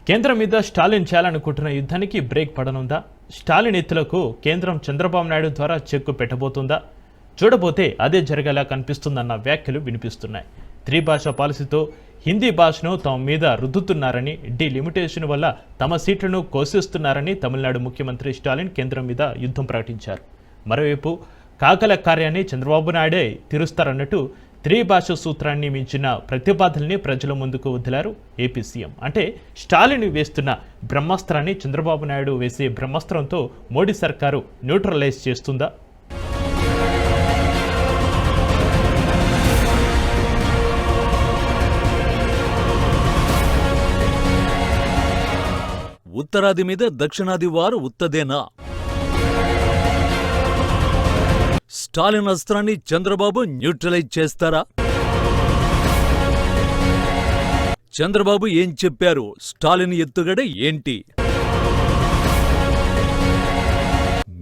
కేంద్రం మీద స్టాలిన్ చేయాలనుకుంటున్న యుద్ధానికి బ్రేక్ పడనుందా? స్టాలిన్ ఎత్తులకు కేంద్రం చంద్రబాబు నాయుడు ద్వారా చెక్కు పెట్టబోతుందా? చూడబోతే అదే జరగేలా కనిపిస్తుందన్న వ్యాఖ్యలు వినిపిస్తున్నాయి. త్రిభాషా పాలసీతో హిందీ భాషను తమ మీద రుద్దుతున్నారని, డీలిమిటేషన్ వల్ల తమ సీట్లను కోసేస్తున్నారని తమిళనాడు ముఖ్యమంత్రి స్టాలిన్ కేంద్రం మీద యుద్ధం ప్రకటించారు. మరోవైపు కాకల కార్యాన్ని చంద్రబాబు నాయుడే తీరుస్తారన్నట్టు త్రిభాష సూత్రాన్ని మించిన ప్రతిపాదనల్ని ప్రజల ముందుకు వదిలారు ఏపీ సీఎం. అంటే స్టాలిన్ వేస్తున్న బ్రహ్మాస్త్రాన్ని చంద్రబాబు నాయుడు వేసే బ్రహ్మాస్త్రంతో మోడీ సర్కారు న్యూట్రలైజ్ చేస్తుందా? ఉత్తరాది మీద దక్షిణాది వారు ఉత్తదేనా? స్టాలిన్ అస్త్రాన్ని చంద్రబాబు న్యూట్రలైజ్ చేస్తారా? చంద్రబాబు ఏం చెప్పారు? స్టాలిన్ ఎత్తుగడ ఏంటి?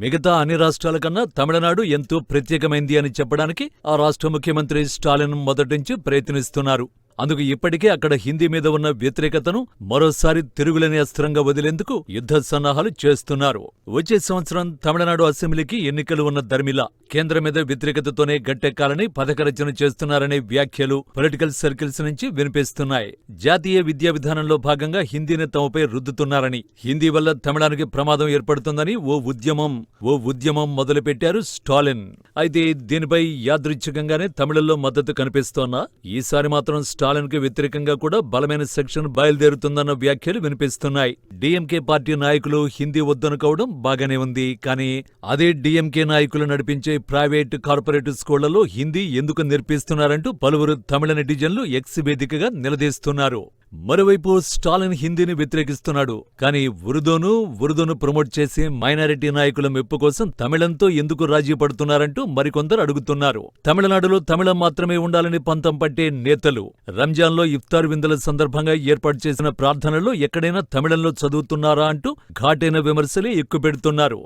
మిగతా అన్ని రాష్ట్రాల కన్నా తమిళనాడు ఎంతో ప్రత్యేకమైంది అని చెప్పడానికి ఆ రాష్ట్ర ముఖ్యమంత్రి స్టాలిన్ మొదటించి ప్రయత్నిస్తున్నారు. అందుకు ఇప్పటికే అక్కడ హిందీ మీద ఉన్న వ్యతిరేకతను మరోసారి తిరుగులేని అస్త్రంగా వదిలేందుకు యుద్ధ సన్నాహాలు చేస్తున్నారు. వచ్చే సంవత్సరం తమిళనాడు అసెంబ్లీకి ఎన్నికలు ఉన్న దర్మిలా కేంద్రం మీద వ్యతిరేకతతోనే గట్టెక్కాలని పథకరచన చేస్తున్నారనే వ్యాఖ్యలు పొలిటికల్ సర్కిల్స్ నుంచి వినిపిస్తున్నాయి. జాతీయ విద్యా విధానంలో భాగంగా హిందీని తమపై రుద్దుతున్నారని, హిందీ వల్ల తమిళానికి ప్రమాదం ఏర్పడుతుందని ఓ ఉద్యమం మొదలుపెట్టారు స్టాలిన్. అయితే దీనిపై యాదృచ్ఛికంగానే తమిళంలో మద్దతు కనిపిస్తోన్నా ఈసారి మాత్రం స్టాలిన్ కు వ్యతిరేకంగా కూడా బలమైన సెక్షన్ బయలుదేరుతుందన్న వ్యాఖ్యలు వినిపిస్తున్నాయి. డీఎంకే పార్టీ నాయకులు హిందీ వద్దనుకోవడం బాగానే ఉంది. కానీ అదే డీఎంకే నాయకులు నడిపించే ప్రైవేట్ కార్పొరేట్ స్కూళ్లలో హిందీ ఎందుకు నేర్పిస్తున్నారంటూ పలువురు తమిళ నెటిజన్లు ఎక్స్ వేదికగా నిలదీస్తున్నారు. మరోవైపు స్టాలిన్ హిందీని వ్యతిరేకిస్తున్నాడు. కానీ ఉర్దూను ప్రమోట్ చేసే మైనారిటీ నాయకుల మెప్పు కోసం తమిళంతో ఎందుకు రాజీ పడుతున్నారంటూ మరికొందరు అడుగుతున్నారు. తమిళనాడులో తమిళం మాత్రమే ఉండాలని పంతం పట్టే నేతలు రంజాన్లో ఇఫ్తార్ విందుల సందర్భంగా ఏర్పాటు చేసిన ప్రార్థనల్లో ఎక్కడైనా తమిళంలో చదువుతున్నారా అంటూ ఘాటైన విమర్శలే ఎక్కుపెడుతున్నారు.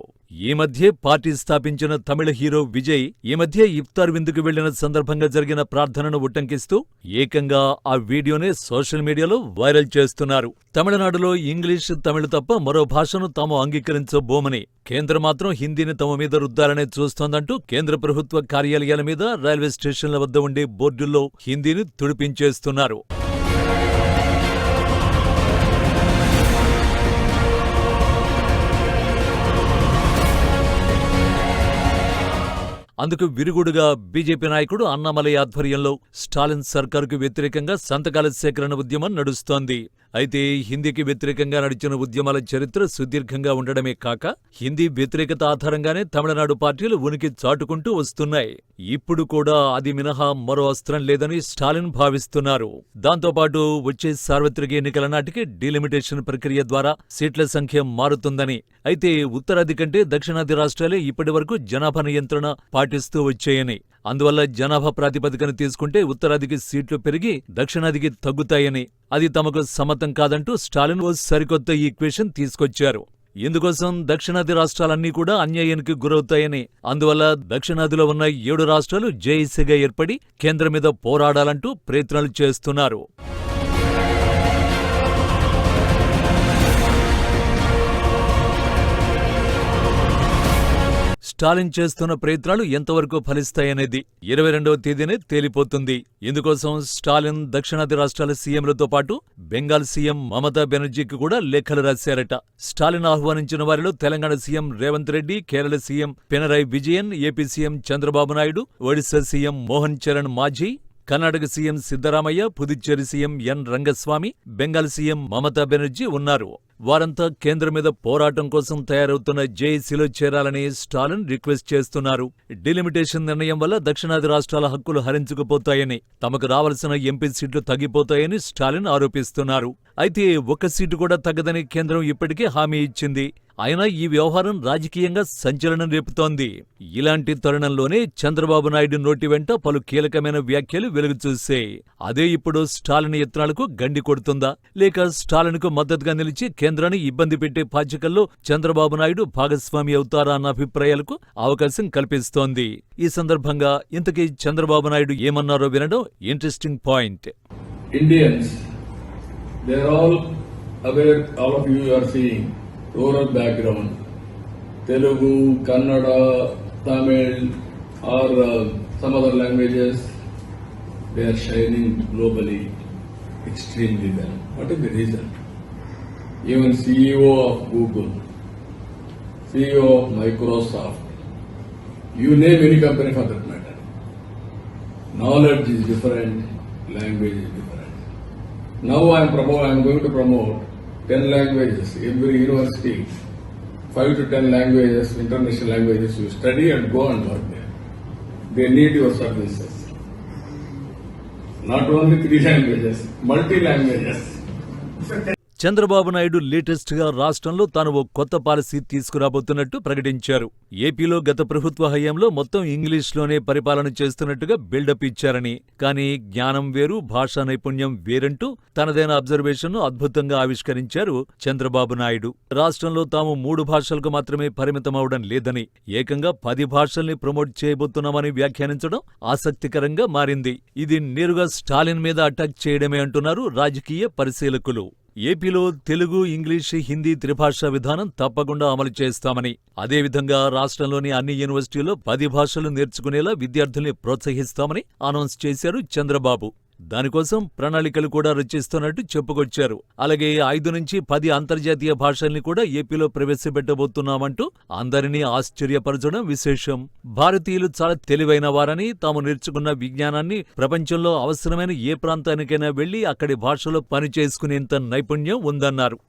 ఈ మధ్య పార్టీ స్థాపించిన తమిళ హీరో విజయ్ ఈ మధ్య ఇఫ్తార్ విందుకు వెళ్లిన సందర్భంగా జరిగిన ప్రార్థనను ఉటంకిస్తూ ఏకంగా ఆ వీడియోనే సోషల్ మీడియాలో వైరల్ చేస్తున్నారు. తమిళనాడులో ఇంగ్లీష్, తమిళ తప్ప మరో భాషను తాము అంగీకరించబోమని, కేంద్రం మాత్రం హిందీని తమ మీద రుద్దాలనే చూస్తోందంటూ కేంద్ర ప్రభుత్వ కార్యాలయాల మీద, రైల్వే స్టేషన్ల వద్ద ఉండే బోర్డుల్లో హిందీని తుడిపించేస్తున్నారు. అందుకు విరుగుడుగా బీజేపీ నాయకుడు అన్నామలై ఆధ్వర్యంలో స్టాలిన్ సర్కారుకు వ్యతిరేకంగా సంతకాల సేకరణ ఉద్యమం నడుస్తోంది. అయితే హిందీకి వ్యతిరేకంగా నడిచిన ఉద్యమాల చరిత్ర సుదీర్ఘంగా ఉండడమే కాక హిందీ వ్యతిరేకత ఆధారంగానే తమిళనాడు పార్టీలు ఉనికి చాటుకుంటూ వస్తున్నాయి. ఇప్పుడు కూడా అది మినహా మరో అస్త్రం లేదని స్టాలిన్ భావిస్తున్నారు. దాంతోపాటు వచ్చే సార్వత్రిక ఎన్నికల నాటికి డీలిమిటేషన్ ప్రక్రియ ద్వారా సీట్ల సంఖ్య మారుతుందని, అయితే ఉత్తరాది కంటే దక్షిణాది రాష్ట్రాలే ఇప్పటి వరకు జనాభా నియంత్రణ పాటిస్తూ వచ్చాయని, అందువల్ల జనాభా ప్రాతిపదికన తీసుకుంటే ఉత్తరాదికి సీట్లు పెరిగి దక్షిణాదికి తగ్గుతాయని, అది తమకు సమ్మతం కాదంటూ స్టాలిన్ ఓ సరికొత్త ఈక్వేషన్ తీసుకొచ్చారు. ఇందుకోసం దక్షిణాది రాష్ట్రాలన్నీ కూడా అన్యాయానికి గురవుతాయని, అందువల్ల దక్షిణాదిలో ఉన్న 7 రాష్ట్రాలు జేఏసీగా ఏర్పడి కేంద్రం మీద పోరాడాలంటూ ప్రయత్నాలు చేస్తున్నారు. స్టాలిన్ చేస్తున్న ప్రయత్నాలు ఎంతవరకు ఫలిస్తాయనేది 22వ తేదీనే తేలిపోతుంది. ఇందుకోసం స్టాలిన్ దక్షిణాది రాష్ట్రాల సీఎంలతో పాటు బెంగాల్ సీఎం మమతా బెనర్జీకి కూడా లేఖలు రాశారట. స్టాలిన్ ఆహ్వానించిన వారిలో Telangana CM Revanth Reddy, Kerala CM Pinarayi Vijayan, AP CM Chandrababu Naidu, Odisha CM Mohan Charan Majhi, Karnataka CM Siddaramaiah, Puducherry CM N Rangaswamy, Bengal CM Mamata Banerjee ఉన్నారు. వారంతా కేంద్రం మీద పోరాటం కోసం తయారవుతున్న జేఏసీలో చేరాలని స్టాలిన్ రిక్వెస్ట్ చేస్తున్నారు. డిలిమిటేషన్ నిర్ణయం వల్ల దక్షిణాది రాష్ట్రాల హక్కులు హరించుకుపోతాయని, తమకు రావాల్సిన ఎంపీ సీట్లు తగ్గిపోతాయని స్టాలిన్ ఆరోపిస్తున్నారు. అయితే ఒక్క సీటు కూడా తగ్గదని కేంద్రం ఇప్పటికే హామీ ఇచ్చింది. అయినా ఈ వ్యవహారం రాజకీయంగా సంచలనం రేపుతోంది. ఇలాంటి తరుణంలోనే చంద్రబాబు నాయుడు నోటి వెంట పలు కీలకమైన వ్యాఖ్యలు వెలుగుచూశాయి. అదే ఇప్పుడు స్టాలిన్ యత్నాలకు గండి కొడుతుందా, లేక స్టాలిన్కు మద్దతుగా నిలిచి కేంద్రాన్ని ఇబ్బంది పెట్టే పాచికల్లో చంద్రబాబు నాయుడు భాగస్వామి అవుతారా అన్న అభిప్రాయాలకు అవకాశం కల్పిస్తోంది. ఈ సందర్భంగా ఇంతకీ చంద్రబాబు నాయుడు ఏమన్నారో వినడం interesting point. Indians, they are all aware, all of you are seeing rural background, Telugu, Kannada, Tamil, or some other languages, they are shining globally extremely well. What is the reason? Even CEO of Google, CEO of Microsoft, you name any company for that matter. Knowledge is different, language is different. Now I am going to promote 10 languages. Every university, 5 to 10 languages, international languages, you study and go and work there. They need your services. Not only 3 languages, multi-languages. Chandrababu Naidu latest గా రాష్ట్రంలో తాను ఓ కొత్త policy తీసుకురాబోతున్నట్టు ప్రకటించారు. ఏపీలో గత ప్రభుత్వ హయాంలో మొత్తం ఇంగ్లీష్లోనే పరిపాలన చేస్తున్నట్టుగా బిల్డప్ ఇచ్చారని, కానీ జ్ఞానం వేరు, భాషా నైపుణ్యం వేరంటూ తనదైన అబ్జర్వేషన్ను అద్భుతంగా ఆవిష్కరించారు చంద్రబాబు నాయుడు. రాష్ట్రంలో తాము 3 భాషలకు మాత్రమే పరిమితమవడం లేదని, ఏకంగా 10 భాషల్ని ప్రమోట్ చేయబోతున్నామని వ్యాఖ్యానించడం ఆసక్తికరంగా మారింది. ఇది నేరుగా స్టాలిన్ మీద అటాక్ చేయడమే అంటున్నారు రాజకీయ పరిశీలకులు. ఏపీలో తెలుగు, ఇంగ్లీష్, హిందీ త్రిభాషా విధానం తప్పకుండా అమలు చేస్తామని, అదేవిధంగా రాష్ట్రంలోని అన్ని యూనివర్సిటీల్లో 10 భాషలు నేర్చుకునేలా విద్యార్థుల్ని ప్రోత్సహిస్తామని అనౌన్స్ చేశారు చంద్రబాబు. దానికోసం ప్రణాళికలు కూడా రచిస్తున్నట్టు చెప్పుకొచ్చారు. అలాగే 5 నుంచి 10 అంతర్జాతీయ భాషల్ని కూడా ఏపీలో ప్రవేశపెట్టబోతున్నామంటూ అందరినీ ఆశ్చర్యపరచడం విశేషం. భారతీయులు చాలా తెలివైన వారని, తాము నేర్చుకున్న విజ్ఞానాన్ని ప్రపంచంలో అవసరమైన ఏ ప్రాంతానికైనా వెళ్లి అక్కడి భాషలో పనిచేసుకునేంత నైపుణ్యం ఉందన్నారు.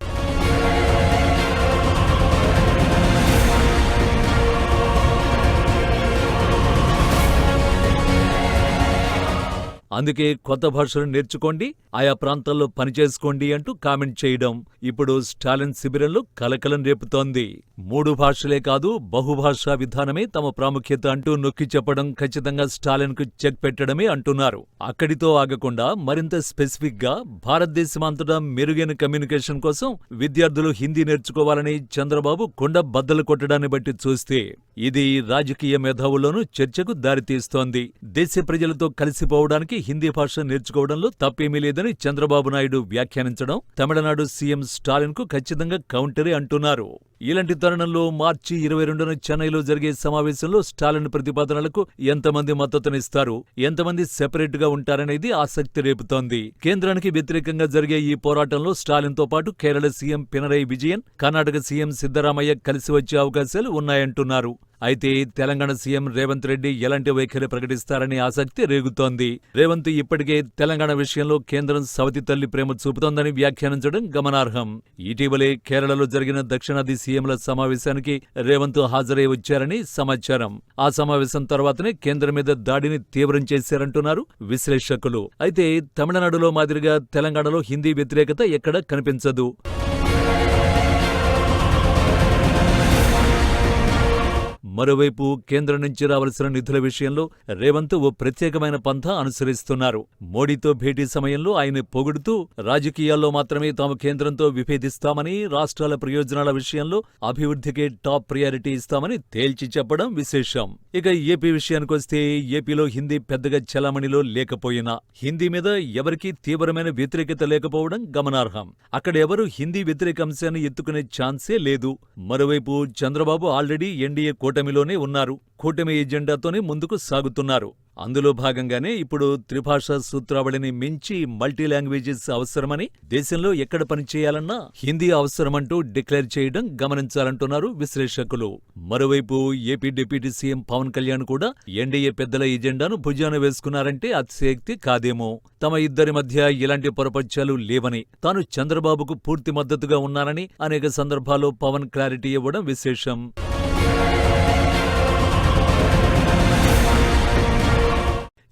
అందుకే కొత్త భాషలు నేర్చుకోండి, ఆయా ప్రాంతాల్లో పనిచేసుకోండి అంటూ కామెంట్ చేయడం ఇప్పుడు స్టాలిన్ శిబిరంలో కలకలం రేపుతోంది. 3 భాషలే కాదు, బహుభాషా విధానమే తమ ప్రాముఖ్యత అంటూ నొక్కి చెప్పడం ఖచ్చితంగా స్టాలిన్ కు చెక్ పెట్టడమే అంటున్నారు. అక్కడితో ఆగకుండా మరింత స్పెసిఫిక్ గా భారతదేశమంతటా మెరుగైన కమ్యూనికేషన్ కోసం విద్యార్థులు హిందీ నేర్చుకోవాలని చంద్రబాబు కొండ బద్దలు కొట్టడాన్ని బట్టి చూస్తే ఇది రాజకీయ మేధావుల్లోనూ చర్చకు దారితీస్తోంది. దేశ ప్రజలతో కలిసిపోవడానికి హిందీ భాష నేర్చుకోవడంలో తప్పేమీ లేదని చంద్రబాబు నాయుడు వ్యాఖ్యానించడం తమిళనాడు సీఎం స్టాలిన్ కు ఖచ్చితంగా కౌంటరే అంటున్నారు. ఇలాంటి తరుణంలో మార్చి 22న చెన్నైలో జరిగే సమావేశంలో స్టాలిన్ ప్రతిపాదనలకు ఎంతమంది మద్దతునిస్తారు, ఎంతమంది సెపరేట్ గా ఉంటారనేది ఆసక్తి రేపుతోంది. కేంద్రానికి వ్యతిరేకంగా జరిగే ఈ పోరాటంలో స్టాలిన్ తో పాటు కేరళ సీఎం పినరయి విజయన్, కర్ణాటక సీఎం సిద్ధరామయ్య కలిసి వచ్చే అవకాశాలు ఉన్నాయంటున్నారు. అయితే తెలంగాణ సీఎం రేవంత్ రెడ్డి ఎలాంటి వైఖరి ప్రకటిస్తారనే ఆసక్తి రేగుతోంది. రేవంత్ ఇప్పటికే తెలంగాణ విషయంలో కేంద్రం సవతి తల్లి ప్రేమ చూపుతోందని వ్యాఖ్యానించడం గమనార్హం. ఇటీవలే కేరళలో జరిగిన దక్షిణాది సీఎంల సమావేశానికి రేవంత్ హాజరై వచ్చారని సమాచారం. ఆ సమావేశం తర్వాతనే కేంద్రం మీద దాడిని తీవ్రం చేశారంటున్నారు విశ్లేషకులు. అయితే తమిళనాడులో మాదిరిగా తెలంగాణలో హిందీ వ్యతిరేకత ఎక్కడా కనిపించదు. మరోవైపు కేంద్రం నుంచి రావాల్సిన నిధుల విషయంలో రేవంత్ ఓ ప్రత్యేకమైన పంథా అనుసరిస్తున్నారు. మోడీతో భేటీ సమయంలో ఆయన పొగుడుతూ రాజకీయాల్లో మాత్రమే తాము కేంద్రంతో విభేదిస్తామని, రాష్ట్రాల ప్రయోజనాల విషయంలో అభివృద్ధికే టాప్ ప్రయారిటీ ఇస్తామని తేల్చి చెప్పడం విశేషం. ఇక ఏపీ విషయానికొస్తే ఏపీలో హిందీ పెద్దగా చలామణిలో లేకపోయినా హిందీ మీద ఎవరికీ తీవ్రమైన వ్యతిరేకత లేకపోవడం గమనార్హం. అక్కడ ఎవరు హిందీ వ్యతిరేక అంశాన్ని ఎత్తుకునే ఛాన్సే లేదు. మరోవైపు చంద్రబాబు ఆల్రెడీ ఎన్డీఏ కూటమిలోనే ఉన్నారు. కూటమి ఎజెండాతోనే ముందుకు సాగుతున్నారు. అందులో భాగంగానే ఇప్పుడు త్రిభాషా సూత్రావళిని మించి మల్టీ లాంగ్వేజెస్ అవసరమని, దేశంలో ఎక్కడ పనిచేయాలన్నా హిందీ అవసరమంటూ డిక్లేర్ చేయడం గమనించాలంటున్నారు విశ్లేషకులు. మరోవైపు AP deputy CM Pawan Kalyan కూడా ఎన్డీఏ పెద్దల ఎజెండాను భుజాన వేసుకున్నారంటే అతిశయోక్తి కాదేమో. తమ ఇద్దరి మధ్య ఇలాంటి పొరపచ్చాలు లేవని, తాను చంద్రబాబుకు పూర్తి మద్దతుగా ఉన్నానని అనేక సందర్భాల్లో పవన్ క్లారిటీ ఇవ్వడం విశేషం.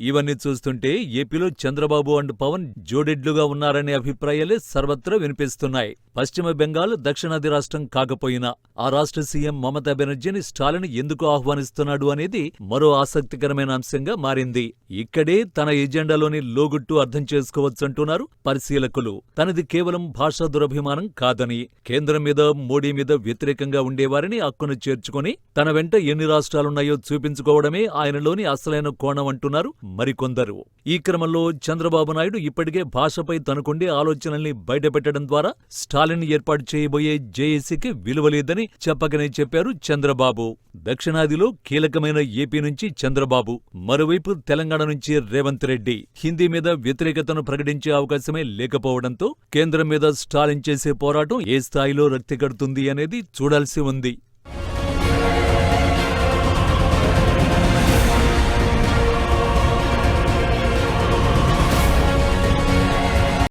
ఇవన్నీ చూస్తుంటే ఏపీలో చంద్రబాబు అండ్ పవన్ జోడెడ్లుగా ఉన్నారనే అభిప్రాయాలే సర్వత్రా వినిపిస్తున్నాయి. పశ్చిమ బెంగాల్ దక్షిణాది రాష్ట్రం కాకపోయినా ఆ రాష్ట్ర సీఎం మమతా బెనర్జీని స్టాలిన్ ఎందుకు ఆహ్వానిస్తున్నాడు అనేది మరో ఆసక్తికరమైన అంశంగా మారింది. ఇక్కడే తన ఎజెండాలోని లోగుట్టు అర్థం చేసుకోవచ్చంటున్నారు పరిశీలకులు. తనది కేవలం భాషా దురభిమానం కాదని, కేంద్రం మీద, మోడీ మీద వ్యతిరేకంగా ఉండేవారిని హక్కును చేర్చుకుని తన వెంట ఎన్ని రాష్ట్రాలున్నాయో చూపించుకోవడమే ఆయనలోని అసలైన కోణం అంటున్నారు మరికొందరు. ఈ క్రమంలో చంద్రబాబు నాయుడు ఇప్పటికే భాషపై తనకుండే ఆలోచనల్ని బయటపెట్టడం ద్వారా స్టాలిన్ ఏర్పాటు చేయబోయే జేఏసీకి విలువలేదని చెప్పకనే చెప్పారు చంద్రబాబు. దక్షిణాదిలో కీలకమైన ఏపీ నుంచి చంద్రబాబు, మరోవైపు తెలంగాణ నుంచి రేవంత్ రెడ్డి హిందీ మీద వ్యతిరేకతను ప్రకటించే అవకాశమే లేకపోవడంతో కేంద్రం మీద స్టాలిన్ చేసే పోరాటం ఏ స్థాయిలో రక్తికడుతుంది అనేది చూడాల్సి ఉంది.